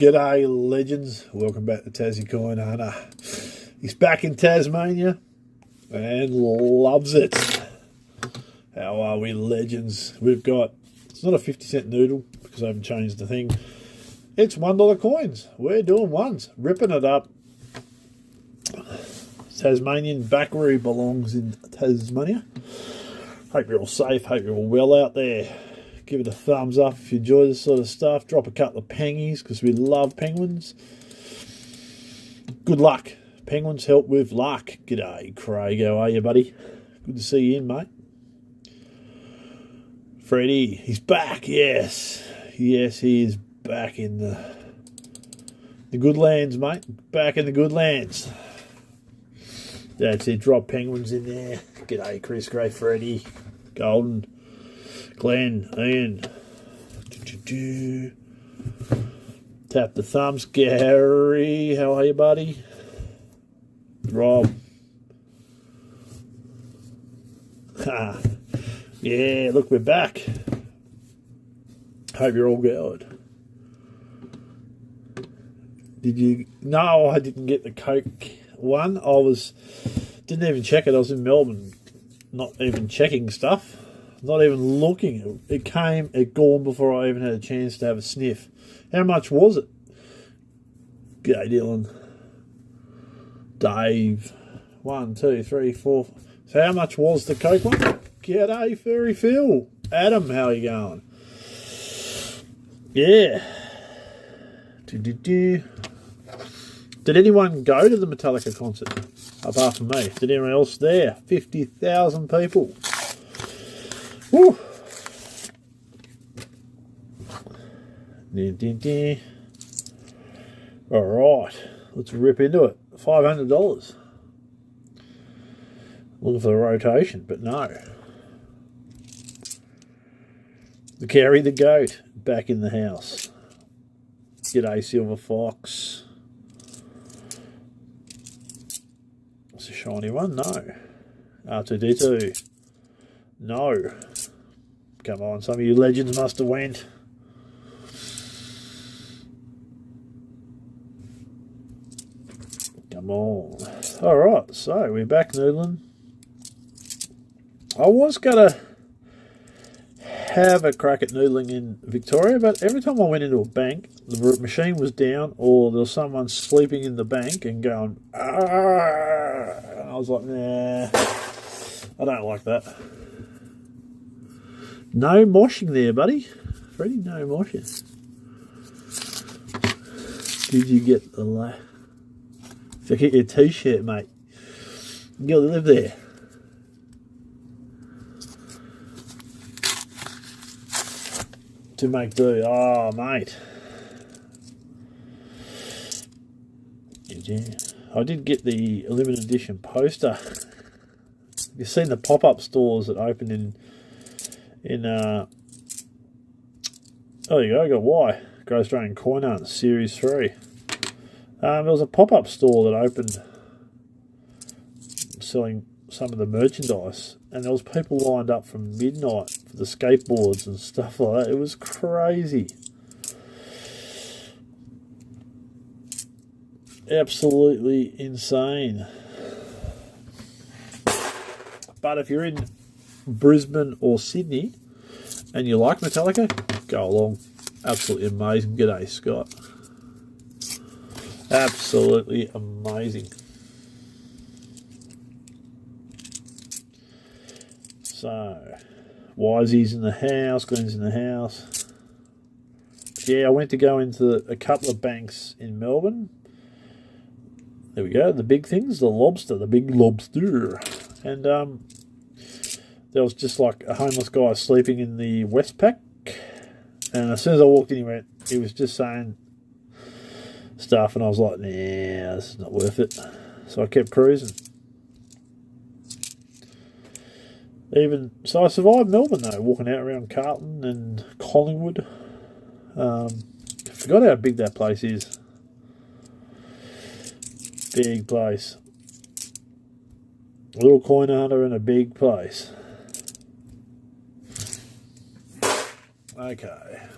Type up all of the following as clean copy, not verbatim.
G'day, legends. Welcome back to Tassie Coin Hunter. He's back in Tasmania and loves it. How are we, legends? We've got, it's not a 50-cent noodle because I haven't changed the thing. It's $1 coins. We're doing ones, ripping it up. Tasmanian back where he belongs in Tasmania. Hope you're all safe. Hope you're all well out there. Give it a thumbs up if you enjoy this sort of stuff. Drop a couple of pengies because we love penguins. Good luck. Penguins help with luck. G'day, Craig. How are you, buddy? Good to see you in, mate. Freddie, he's back. Yes. Yes, he is back in the good lands, mate. Back in the good lands. That's it. Drop penguins in there. G'day, Chris, Gray, Freddie, Golden, Glenn, Ian. Tap the thumbs. Gary, how are you, buddy? Rob. Yeah, look, we're back. Hope you're all good. Did you? No, I didn't get the Coke one. Didn't even check it. I was in Melbourne, not even checking stuff. Not even looking. It came, it gone before I even had a chance to have a sniff. How much was it? G'day, Dylan. Dave. 1, 2, 3, 4. So how much was the Coke one? G'day, Furry Phil. Adam, how are you going? Yeah. Did anyone go to the Metallica concert? Apart from me. Did anyone else there? 50,000 people. Woo! Alright, let's rip into it. $500. Looking for the rotation, but no. The Carry the Goat back in the house. G'day, Silver Fox. It's a shiny one, no. R2D2. No. Come on, some of you legends must have went. Come on. Alright, so we're back noodling. I was going to have a crack at noodling in Victoria, but every time I went into a bank, the machine was down or there was someone sleeping in the bank and going, Arr! And I was like, nah, I don't like that. No moshing there, buddy. Freddie, no moshing. Did you get the So get your t-shirt, mate. You gotta live there. To make do. Oh, mate. I did get the limited edition poster. You've seen the pop-up stores that opened in oh, there you go, I got Y. Great Australian Coin Hunt Series 3. There was a pop-up store that opened selling some of the merchandise, and there was people lined up from midnight for the skateboards and stuff like that. It was crazy. Absolutely insane. But if you're in Brisbane or Sydney and you like Metallica, go along. Absolutely amazing. G'day, Scott. Absolutely amazing. So, Wisey's in the house, Glenn's in the house. Yeah, I went to go into a couple of banks in Melbourne. There we go, the big things, the lobster, the big lobster. And there was just like a homeless guy sleeping in the Westpac. And as soon as I walked in, he was just saying stuff, and I was like, nah, this is not worth it. So I kept cruising. So I survived Melbourne though, walking out around Carlton and Collingwood. I forgot how big that place is. Big place. A little coin hunter in a big place. Okay.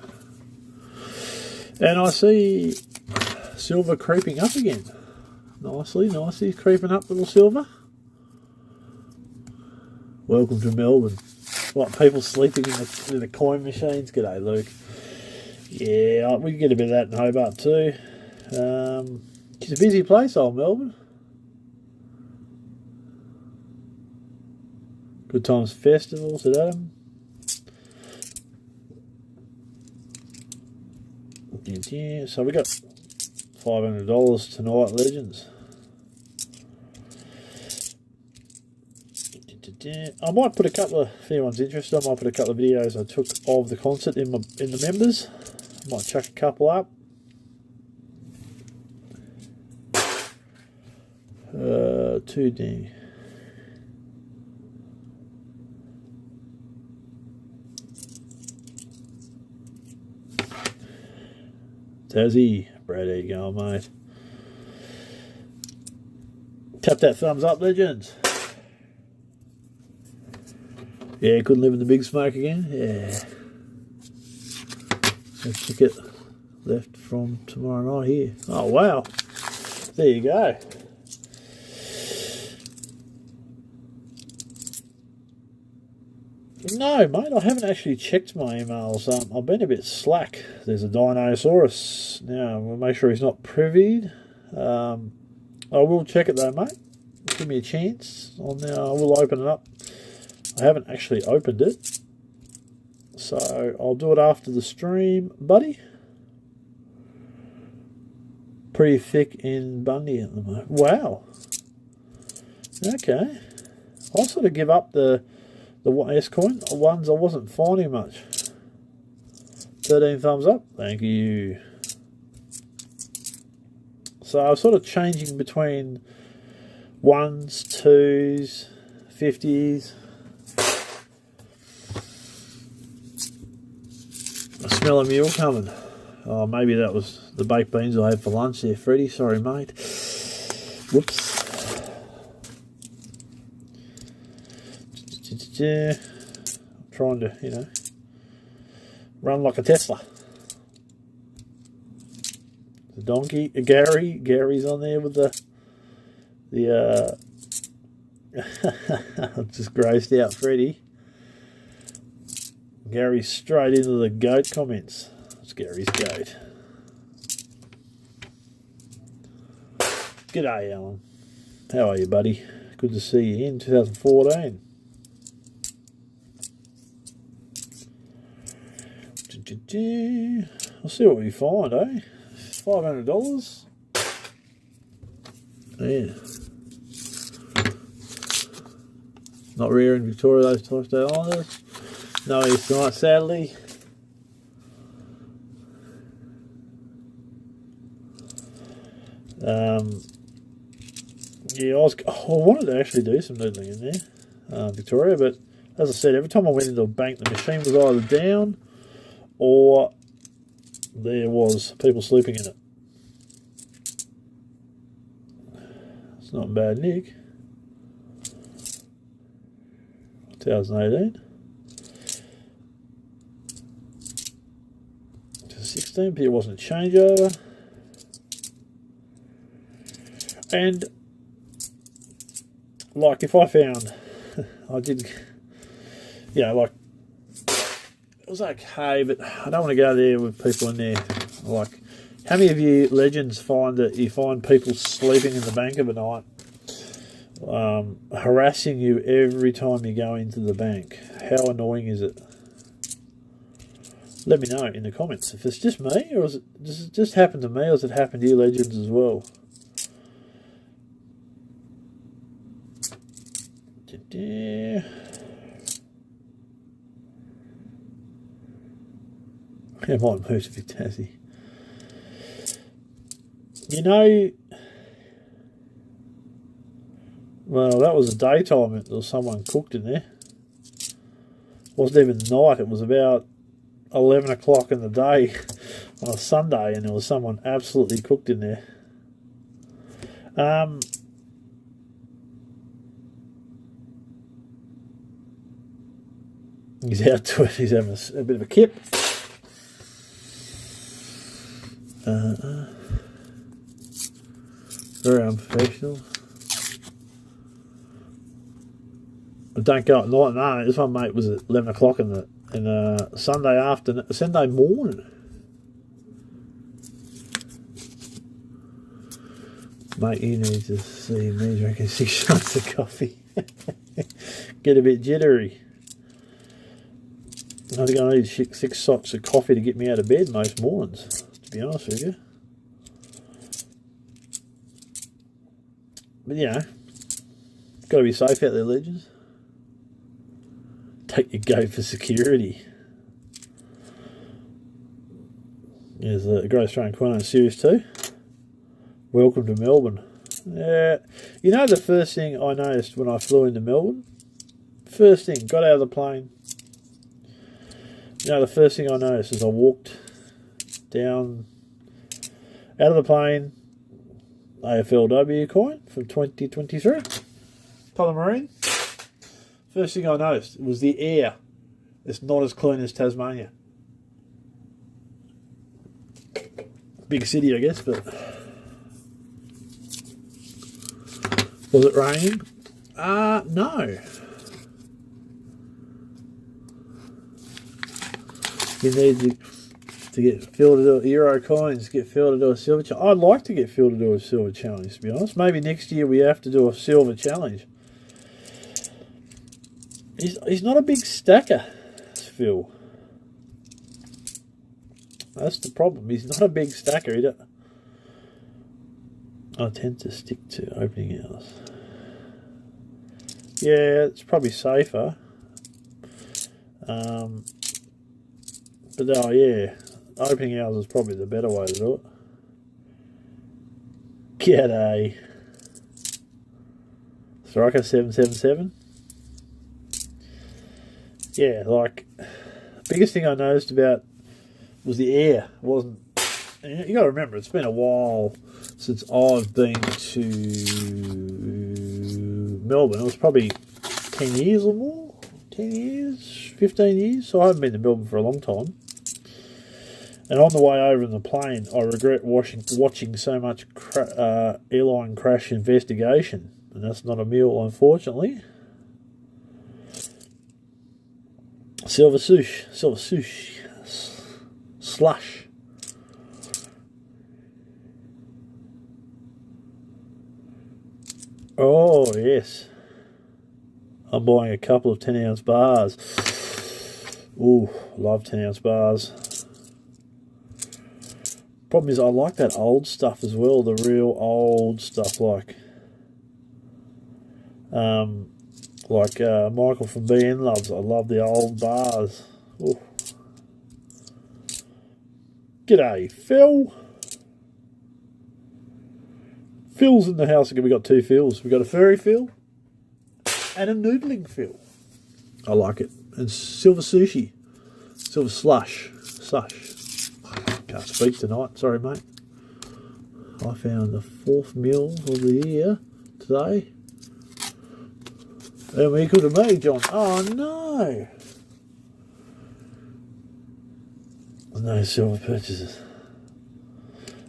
And I see Silver creeping up again. Nicely, creeping up, little silver. Welcome to Melbourne. What, people sleeping in the coin machines? G'day, Luke. Yeah, we can get a bit of that in Hobart too. It's a busy place, old Melbourne. Good times festivals at Adam. Yeah, so we got $500 tonight, legends. I might put a couple of, if anyone's interested, I might put a couple of videos I took of the concert in the members. I might chuck a couple up. Two D. Tassie, Brad, there you go, mate. Tap that thumbs up, legends. Yeah, couldn't live in the big smoke again. Yeah. A ticket left from tomorrow night here. Oh, wow. There you go. No, mate, I haven't actually checked my emails. I've been a bit slack. There's a Dinosaurus. Now, we'll make sure he's not privied. I will check it though, mate. Give me a chance. I will open it up. I haven't actually opened it. So, I'll do it after the stream, buddy. Pretty thick in Bundy at the moment. Wow. Okay. I'll sort of give up the S-Coin ones. I wasn't finding much. 13 thumbs up. Thank you. So I was sort of changing between 1s, 2s, 50s. I smell a mule coming. Oh, maybe that was the baked beans I had for lunch there, Freddie. Sorry, mate. Whoops. I'm trying to, run like a Tesla. The donkey, Gary's on there with the just grossed out Freddie. Gary's straight into the goat comments. It's Gary's goat. G'day, Alan. How are you, buddy? Good to see you in 2014. We'll see what we find, eh? $500. Yeah. Not rare in Victoria, those Torres Strait Islanders. No East tonight, sadly. Yeah, I wanted to actually do some noodling in there, Victoria, but as I said, every time I went into a bank, the machine was either down or there was people sleeping in it. It's not bad, Nick. 2018. 16, but it wasn't a changeover. And like if I found, I did, like it was okay, but I don't want to go there with people in there. Like, how many of you legends find that you find people sleeping in the bank of a night, harassing you every time you go into the bank? How annoying is it? Let me know in the comments if it's just me, or does it just happen to me, or does it happen to you legends as well? I might move to Victassie. Well, that was the daytime. There was someone cooked in there. It wasn't even night. It was about 11 o'clock in the day on a Sunday, and there was someone absolutely cooked in there. He's out to it. He's having a bit of a kip. Very unprofessional. But don't go at night. No, this one, mate, was at 11 o'clock in Sunday afternoon, Sunday morning. Mate, you need to see me drinking 6 shots of coffee. Get a bit jittery. I think I need 6 shots of coffee to get me out of bed most mornings, to be honest with you. But, you know, got to be safe out there, legends. Take your go for security. There's the Great Australian Queen Series 2. Welcome to Melbourne. Yeah, you know the first thing I noticed when I flew into Melbourne? First thing, got out of the plane. You know, the first thing I noticed as I walked down, out of the plane, AFLW coin from 2023, Polymarine. First thing I noticed was the air. It's not as clean as Tasmania. Big city, I guess, but... Was it raining? No. You need to get Phil to do Euro coins, get Phil to do a silver challenge. I'd like to get Phil to do a silver challenge, to be honest. Maybe next year we have to do a silver challenge. He's not a big stacker, Phil. That's the problem. He's not a big stacker. I tend to stick to opening hours. Yeah, it's probably safer. But oh yeah, opening hours is probably the better way to do it. G'day. Striker 777. Yeah, like, biggest thing I noticed about was the air. It wasn't. You got to remember, it's been a while since I've been to Melbourne. It was probably 10 years or more. 10 years, 15 years. So I haven't been to Melbourne for a long time. And on the way over in the plane, I regret watching so much airline crash investigation. And that's not a meal, unfortunately. Silver sush, slush. Oh, yes. I'm buying a couple of 10-ounce bars. Ooh, love 10-ounce bars. Problem is, I like that old stuff as well, the real old stuff, like Michael from BN loves. I love the old bars. Ooh. G'day, Phil. Phil's in the house again. We got 2 Phils. We got a furry Phil and a noodling Phil. I like it. And silver sushi, silver slush. Can't speak tonight. Sorry, mate. I found the 4th meal of the year today. And equal to me, John. Oh no! No silver purchases.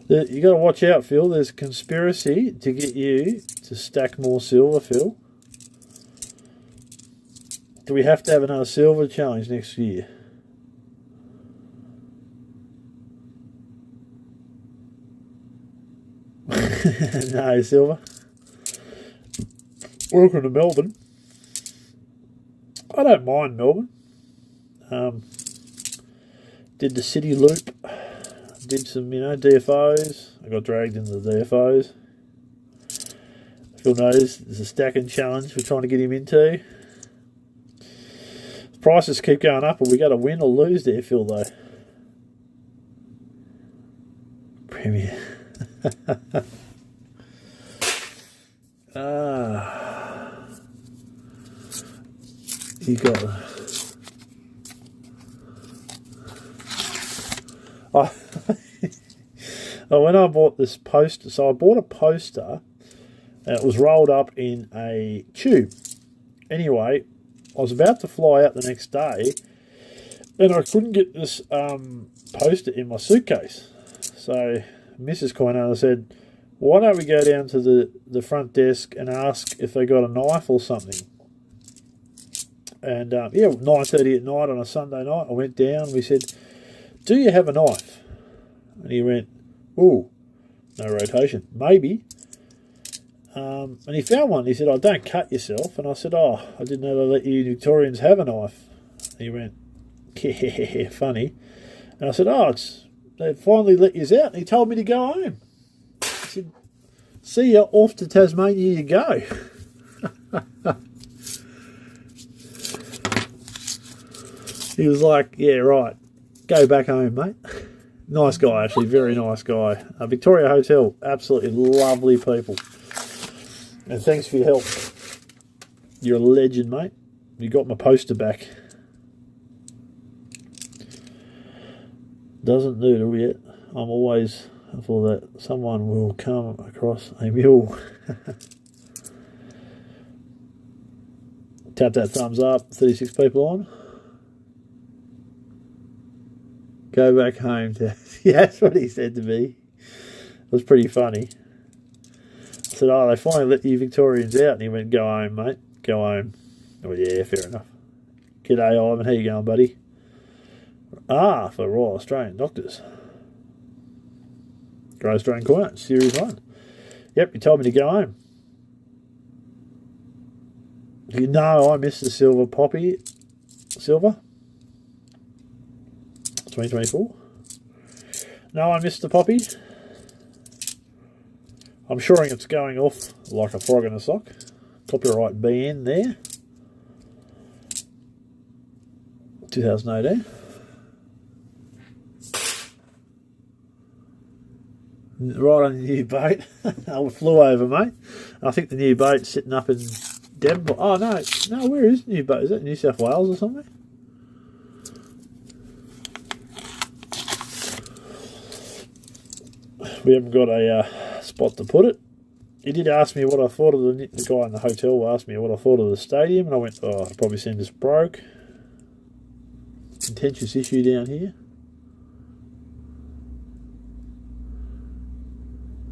You got to watch out, Phil. There's a conspiracy to get you to stack more silver, Phil. Do we have to have another silver challenge next year? No, silver. Welcome to Melbourne. I don't mind Melbourne. Did the city loop. Did some, DFOs. I got dragged into the DFOs. Phil knows there's a stacking challenge we're trying to get him into. The prices keep going up, and we got to win or lose there, Phil, though. Premier. You got. When I bought this poster, so I bought a poster, and it was rolled up in a tube. Anyway, I was about to fly out the next day, and I couldn't get this poster in my suitcase. So Mrs. Coinella said, why don't we go down to the front desk and ask if they got a knife or something? And yeah, 9:30 at night on a Sunday night, I went down. We said, do you have a knife? And he went, ooh, no rotation, maybe. And he found one. He said, oh, don't cut yourself. And I said, oh, I didn't know they let you Victorians have a knife. And he went, yeah, funny. And I said, oh, they finally let you out. And he told me to go home. He said, see ya, off to Tasmania you go. He was like, yeah, right, go back home, mate. Nice guy, actually, very nice guy. Victoria Hotel, absolutely lovely people. And thanks for your help. You're a legend, mate. You got my poster back. Doesn't noodle yet. I'm always hopeful that someone will come across a mule. Tap that thumbs up. 36 people on. Go back home. Yeah, that's what he said to me. It was pretty funny. I said, oh, they finally let you Victorians out. And he went, go home, mate. Go home. Oh, yeah, fair enough. G'day, Ivan. How you going, buddy? Ah, for Royal Australian Doctors. Great Australian Corner, Series 1. Yep, you told me to go home. You know I missed the silver poppy. Silver? 2024. No, I missed the poppy. I'm sure it's going off like a frog in a sock. Copyright BN there. 2018. Right on the new boat. I flew over, mate. I think the new boat's sitting up in Devonport. Oh, no, where is the new boat? Is that New South Wales or something? We haven't got a spot to put it. He did ask me what I thought of the guy in the hotel asked me what I thought of the stadium, and I went, oh, I'd probably send us broke. Contentious issue down here.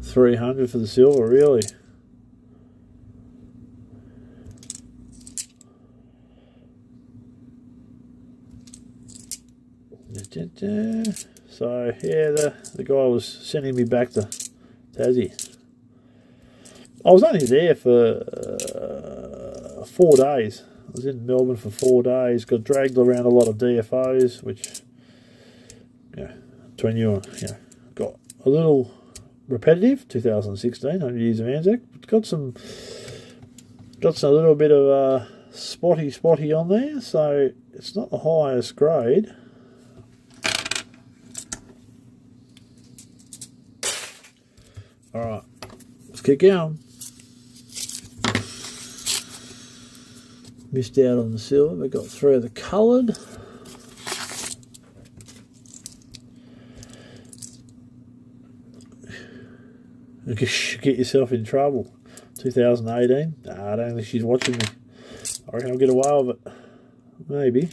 300 for the silver, really? So yeah, the guy was sending me back to Tassie. I was only there for 4 days. I was in Melbourne for 4 days. Got dragged around a lot of DFOs, which, between you and, got a little repetitive. 2016, 100 years of Anzac. Got a little bit of spotty on there, so it's not the highest grade. All right, let's keep going. Missed out on the silver, but got 3 of the coloured. Get yourself in trouble. 2018. Nah, I don't think she's watching me. I reckon I'll get away with it. Maybe.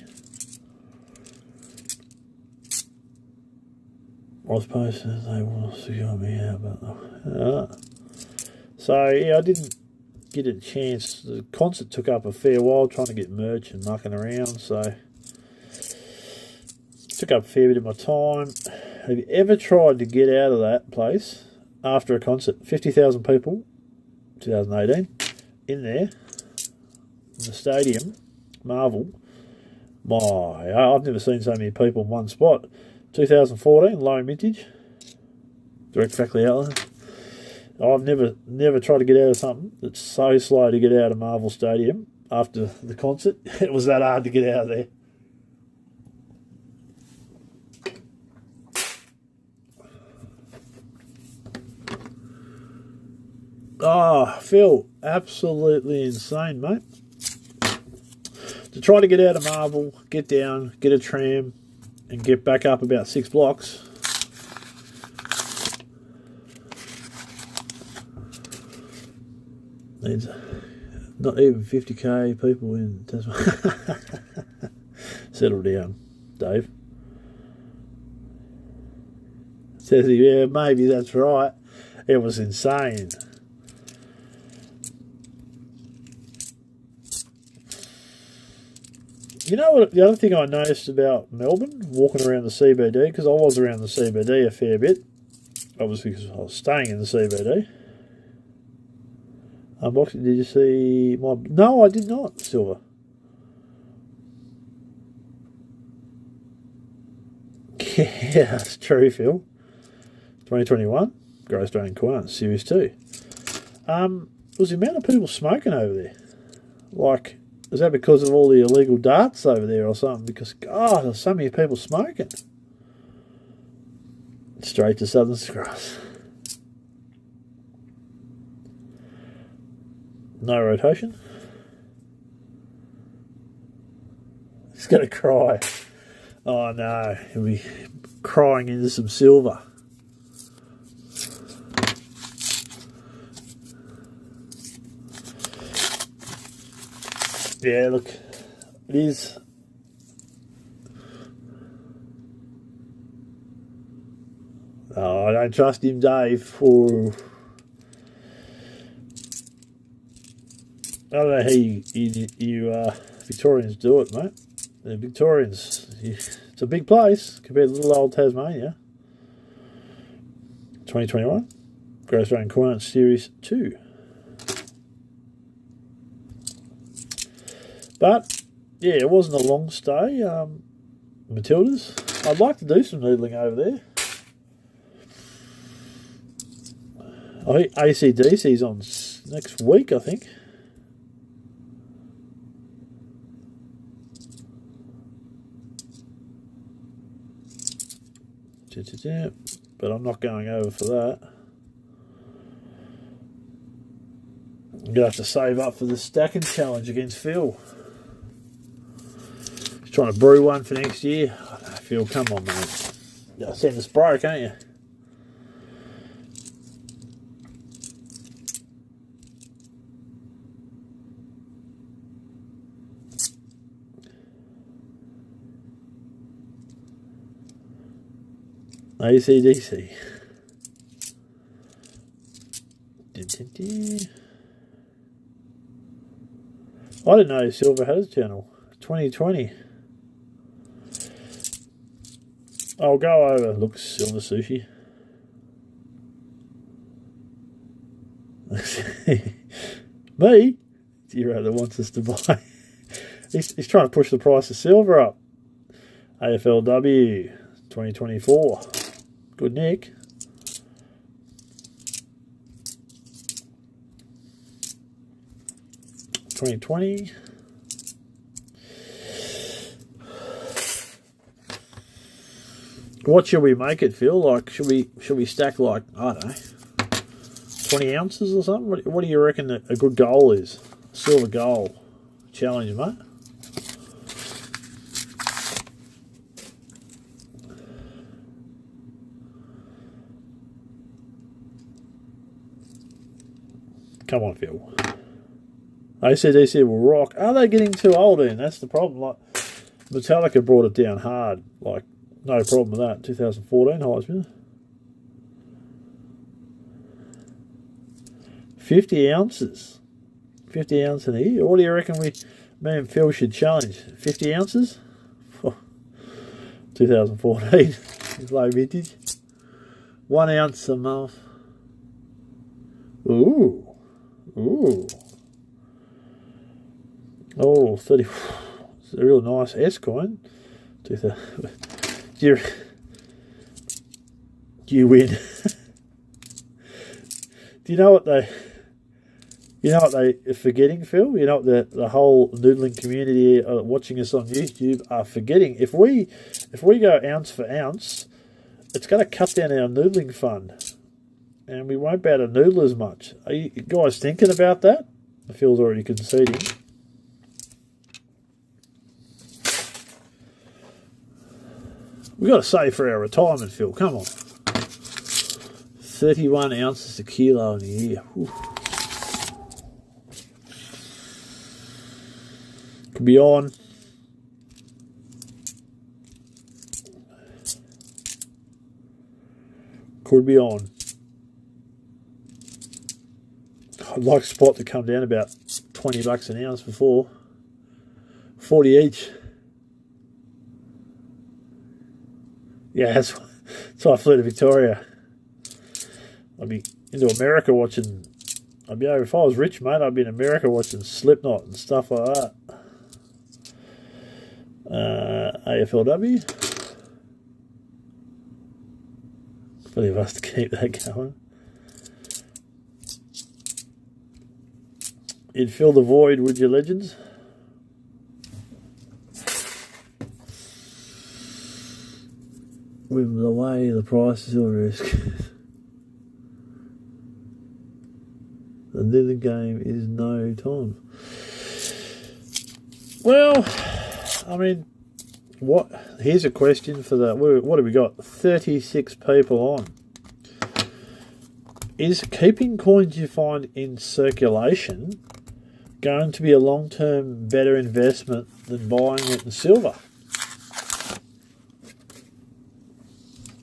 I suppose they want us to go me out, but so yeah, I didn't get a chance. The concert took up a fair while trying to get merch and mucking around, so took up a fair bit of my time. Have you ever tried to get out of that place after a concert? 50,000 people, 2018, in there, in the stadium, Marvel. I've never seen so many people in one spot. 2014, low mintage, direct factory outlet. I've never tried to get out of something that's so slow to get out of Marvel Stadium after the concert. It was that hard to get out of there. Oh, Phil, absolutely insane, mate. To try to get out of Marvel, get down, get a tram, and get back up about 6 blocks. Needs not even 50k people in Tasmania. Settle down, Dave. Says he, yeah, maybe that's right. It was insane. You know what? The other thing I noticed about Melbourne, walking around the CBD, because I was around the CBD a fair bit, obviously because I was staying in the CBD. Unboxing, did you see my... No, I did not, Silver. Yeah, that's true, Phil. 2021, Great Australian Corner, Series 2. Was the amount of people smoking over there. Like, is that because of all the illegal darts over there or something? Because, God, there's so many people smoking. Straight to Southern Cross. No rotation. He's going to cry. Oh, no. He'll be crying into some silver. Yeah, look, it is. Oh, I don't trust him, Dave. Oh. I don't know how you Victorians do it, mate. The Victorians, it's a big place compared to little old Tasmania. 2021, Great Australian Corner Series 2. But, yeah, it wasn't a long stay. Matildas. I'd like to do some noodling over there. I think AC/DC's on next week, I think. But I'm not going over for that. I'm going to have to save up for the stacking challenge against Phil. He's trying to brew one for next year. Oh, no, Phil, come on, mate. You'll send a spray, can't you? AC/DC. I didn't know Silver had his channel. 2020. I'll go over. Look, Silver Sushi. Me? Zero that wants us to buy. He's trying to push the price of silver up. AFLW 2024. Good Nick. $2020. What should we make it, Phil? Like, should we stack, like, I don't know, 20 ounces or something? What do you reckon a good goal is? Silver goal challenge, mate. Come on, Phil. AC/DC will rock. Are they getting too old, Ian? That's the problem. Like, Metallica brought it down hard. Like, no problem with that. 2014 Heisman. 50 ounces. 50 ounces in a year. What do you reckon me and Phil should challenge? 50 ounces? Oh, 2014. It's low vintage. 1 ounce a month. Ooh. Ooh. Oh, 30. It's a real nice S coin. Do you win? Do you know what they are forgetting, Phil? You know what the whole noodling community watching us on YouTube are forgetting? If we go ounce for ounce, it's going to cut down our noodling fund. And we won't be able to noodle as much. Are you guys thinking about that? Phil's already conceding. We've got to save for our retirement, Phil. Come on. 31 ounces a kilo in a year. Whew. Could be on. Could be on. I'd like spot to come down about $20 an ounce before. 40 each. Yeah, that's why I flew to Victoria. I'd be into America watching. I'd be over, if I was rich, mate, I'd be in America watching Slipknot and stuff like that. AFLW. Plenty of us to keep that going. You'd fill the void, would you, legends? With the way the price is all risk. The Noodling game is no time. Well, I mean, what? Here's a question for that. What have we got? 36 people on. Is keeping coins you find in circulation going to be a long-term better investment than buying it in silver?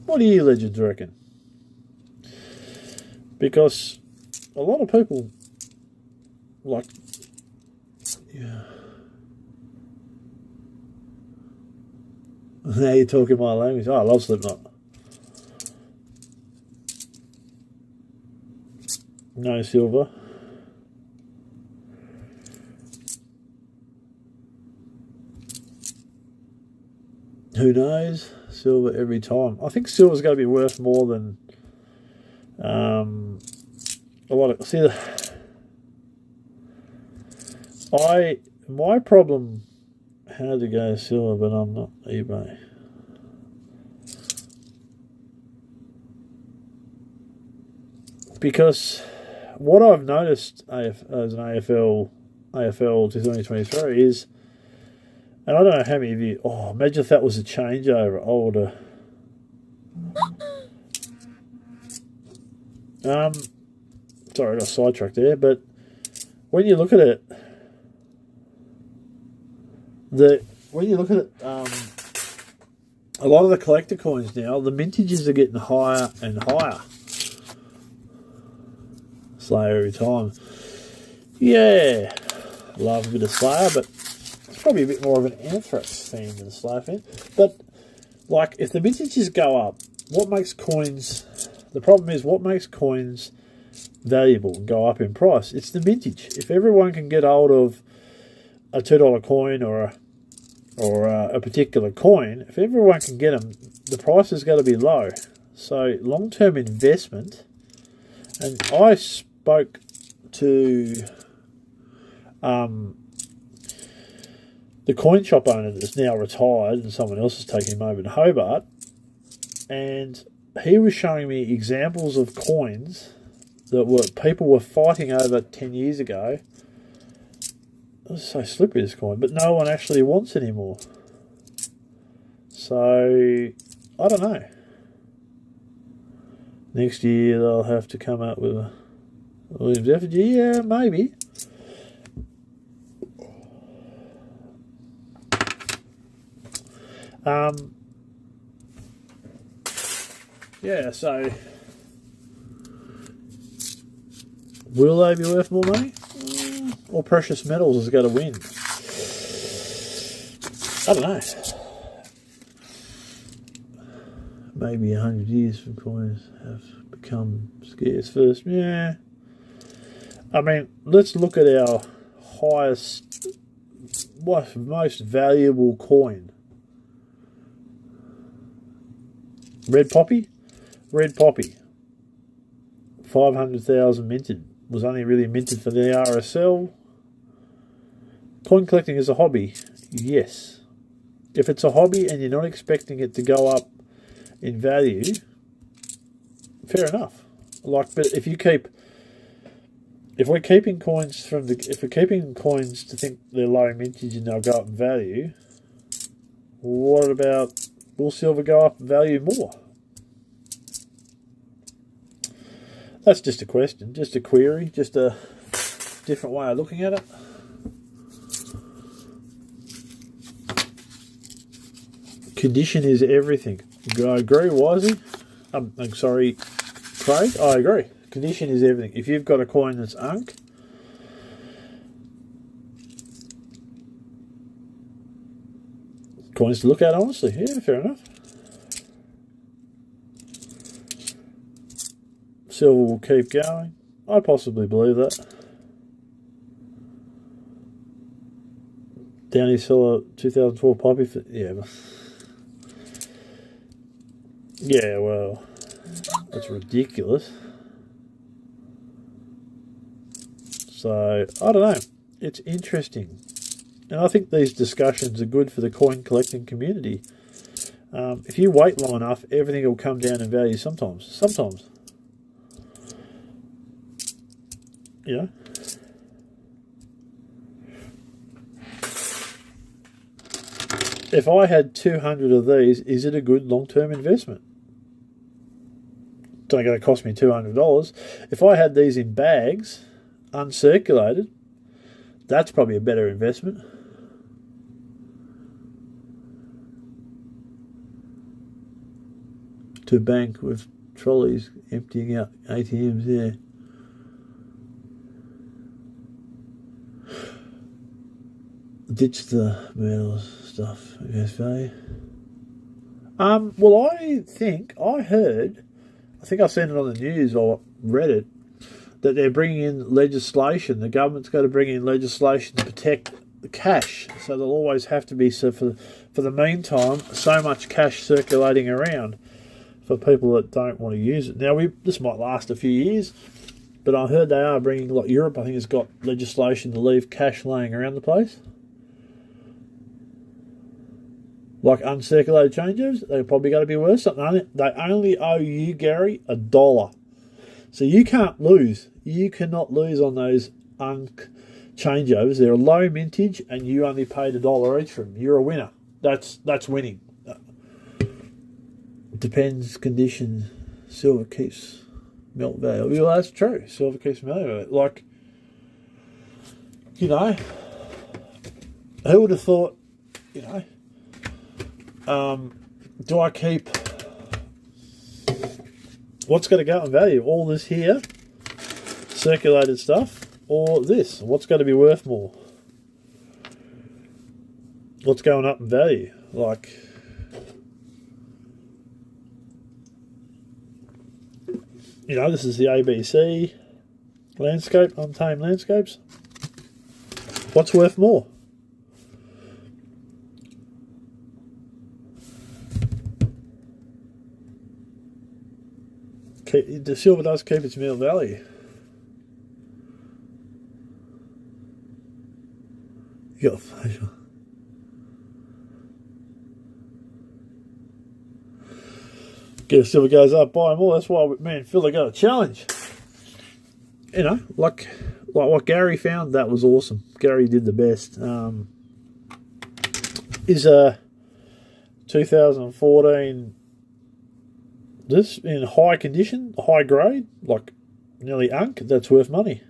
What do you legends reckon? Because a lot of people like, yeah. Now you're talking my language. Oh, I love Slipknot. No silver. Who knows? Silver every time. I think silver's going to be worth more than a lot of. See, my problem had to go silver, but I'm not eBay. Because what I've noticed as an AFL 2023 is, and I don't know how many of you, imagine if that was a changeover. I would have. Sorry, I got sidetracked there, but when you look at it, a lot of the collector coins now, the mintages are getting higher and higher. Slayer every time. Yeah, love a bit of Slayer, but it's probably a bit more of an Anthrax theme than a Slayer fan. But, like, if the mintages go up, what makes coins... The problem is, what makes coins valuable and go up in price? It's the mintage. If everyone can get hold of a $2 coin or a particular coin, if everyone can get them, the price is going to be low. So long-term investment, and I spoke to the coin shop owner that's now retired and someone else is taking him over in Hobart, and he was showing me examples of coins that people were fighting over 10 years ago. It was so slippery, this coin, but no one actually wants anymore. So, I don't know. Next year they'll have to come up with a Williams effigy. Yeah, maybe. Yeah, so will they be worth more money? Or precious metals is going to win? I don't know. Maybe 100 years from coins have become scarce first. Yeah. I mean, let's look at our most valuable coin. Red poppy. 500,000 minted. Was only really minted for the RSL. Coin collecting is a hobby. Yes. If it's a hobby and you're not expecting it to go up in value, fair enough. Like, but if we're keeping coins to think they're low mintage and they'll go up in value, what about, will silver go up in value more? That's just a question, just a query, just a different way of looking at it. Condition is everything. I agree, Wisey. I'm sorry, Craig. I agree. condition is everything. If you've got a coin that's unk, coins to look at, honestly. Yeah, fair enough. Silver will keep going. I possibly believe that. Downey Cellar 2012 Poppy. Yeah. Yeah, well, that's ridiculous. So, I don't know. It's interesting. And I think these discussions are good for the coin collecting community. If you wait long enough, everything will come down in value sometimes. Sometimes. You know? If I had 200 of these, is it a good long-term investment? It's only going to cost me $200. If I had these in bags, uncirculated, that's probably a better investment. To bank with trolleys emptying out ATMs, yeah. Ditch the metal stuff, I guess, value. Well, I think I've seen it on the news or read it, that they're bringing in legislation. The government's got to bring in legislation to protect the cash. So there'll always have to be, so for the meantime, so much cash circulating around for people that don't want to use it. Now, this might last a few years, but I heard they are bringing, like Europe, I think, has got legislation to leave cash laying around the place. Like uncirculated changes, they're probably going to be worth something. They only owe you, Gary, $1. So you can't lose. You cannot lose on those changeovers. They're a low mintage, and you only paid $1 each for them. You're a winner. That's winning. Depends condition. Silver keeps melt value. Well, that's true. Silver keeps melt value. Like, you know, who would have thought, you know, do I keep what's going to go in value? All this here, circulated stuff, or this? What's going to be worth more? What's going up in value? Like, you know, this is the ABC landscape, Untamed Landscapes. What's worth more? The silver does keep its metal value. You got a facial. Get if silver goes up, buy more. That's why, man, Phil, they got a challenge. You know, like what Gary found, that was awesome. Gary did the best. Is a 2014. This in high condition, high grade, like nearly unk, that's worth money.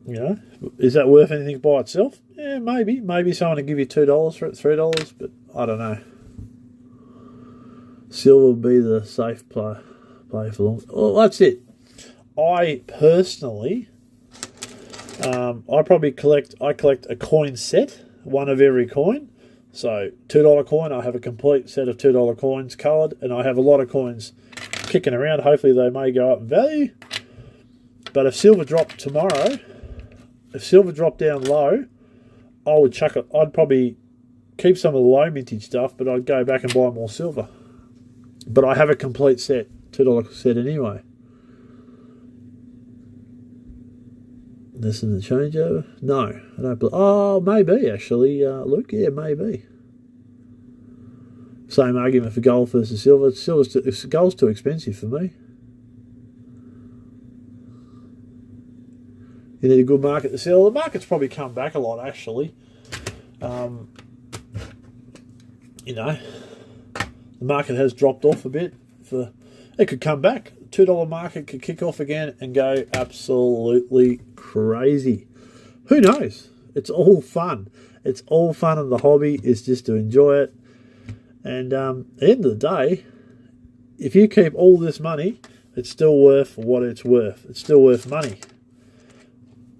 You know, is that worth anything by itself? Yeah, maybe. Maybe someone will give you $2 for it, $3, but I don't know. Silver will be the safe play for long. Well, that's it. I personally, I collect a coin set, one of every coin. So, $2 coin, I have a complete set of $2 coins coloured, and I have a lot of coins kicking around. Hopefully they may go up in value. But if silver dropped tomorrow, if silver dropped down low, I would chuck it. I'd probably keep some of the low mintage stuff, but I'd go back and buy more silver. But I have a complete set, $2 set anyway. This in the changeover? No, I don't believe. Oh, maybe actually, Luke. Yeah, maybe. Same argument for gold versus silver. Gold's too expensive for me. You need a good market to sell. The market's probably come back a lot, actually. You know, the market has dropped off a bit. It could come back. $2 market could kick off again and go absolutely crazy. Who knows? It's all fun. It's all fun, and the hobby is just to enjoy it. And at the end of the day, if you keep all this money it's still worth what it's worth. It's still worth money.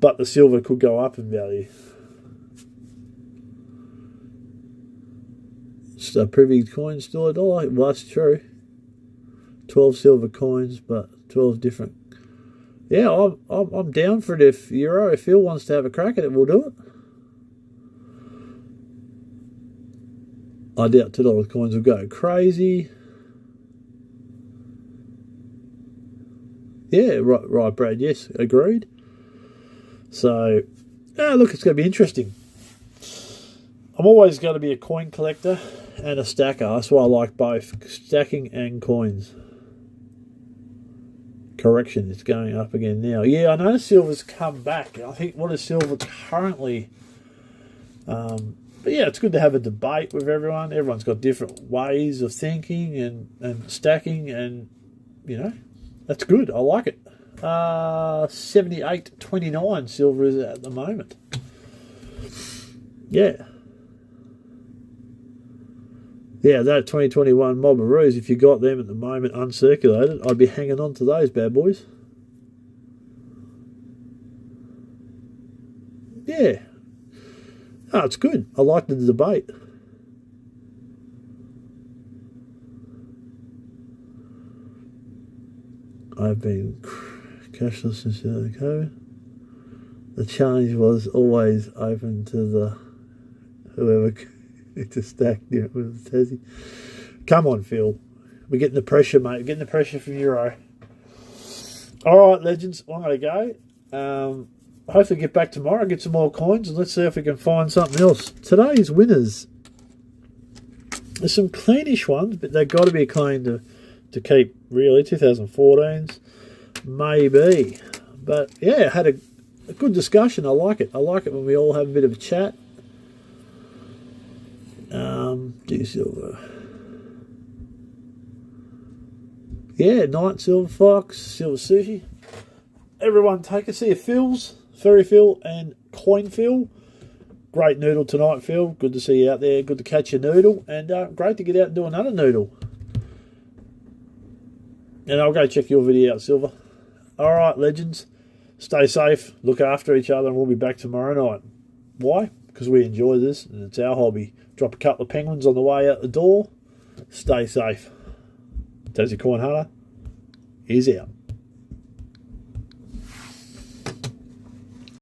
But the silver could go up in value. So privy coins still $1. Well, that's true. 12 silver coins, but 12 different. Yeah, I'm down for it. If Phil wants to have a crack at it, we'll do it. I doubt $2 coins will go crazy. Yeah, right, Brad. Yes, agreed. So, look, it's going to be interesting. I'm always going to be a coin collector and a stacker. That's why I like both, stacking and coins. Correction, it's going up again now. Yeah, I noticed silver's come back. I think what is silver currently? But yeah, it's good to have a debate with everyone. Everyone's got different ways of thinking and stacking, and that's good. I like it. 78.29 silver is at the moment. Yeah. Yeah, that 2021 Mobberoos, if you got them at the moment uncirculated, I'd be hanging on to those bad boys. Yeah. Oh, it's good. I like the debate. I've been cashless since COVID. The challenge was always open to the whoever to stack with the Tassie. Come on, Phil. We're getting the pressure, mate. We're getting the pressure from Euro. All right, legends. I'm going to go. Hopefully get back tomorrow, get some more coins, and let's see if we can find something else. Today's winners. There's some cleanish ones, but they've got to be clean to keep, really. 2014s, maybe. But, yeah, had a good discussion. I like it. I like it when we all have a bit of a chat. Do silver. Yeah, Night Silver Fox, Silver Sushi. Everyone take a see of Phil's, Furry Phil and Coin Phil. Great noodle tonight, Phil. Good to see you out there. Good to catch your noodle. And great to get out and do another noodle. And I'll go check your video out, Silver. All right, legends. Stay safe. Look after each other, and we'll be back tomorrow night. Why? Because we enjoy this, and it's our hobby. Drop a couple of penguins on the way out the door. Stay safe. Tassie Coin Hunter is out.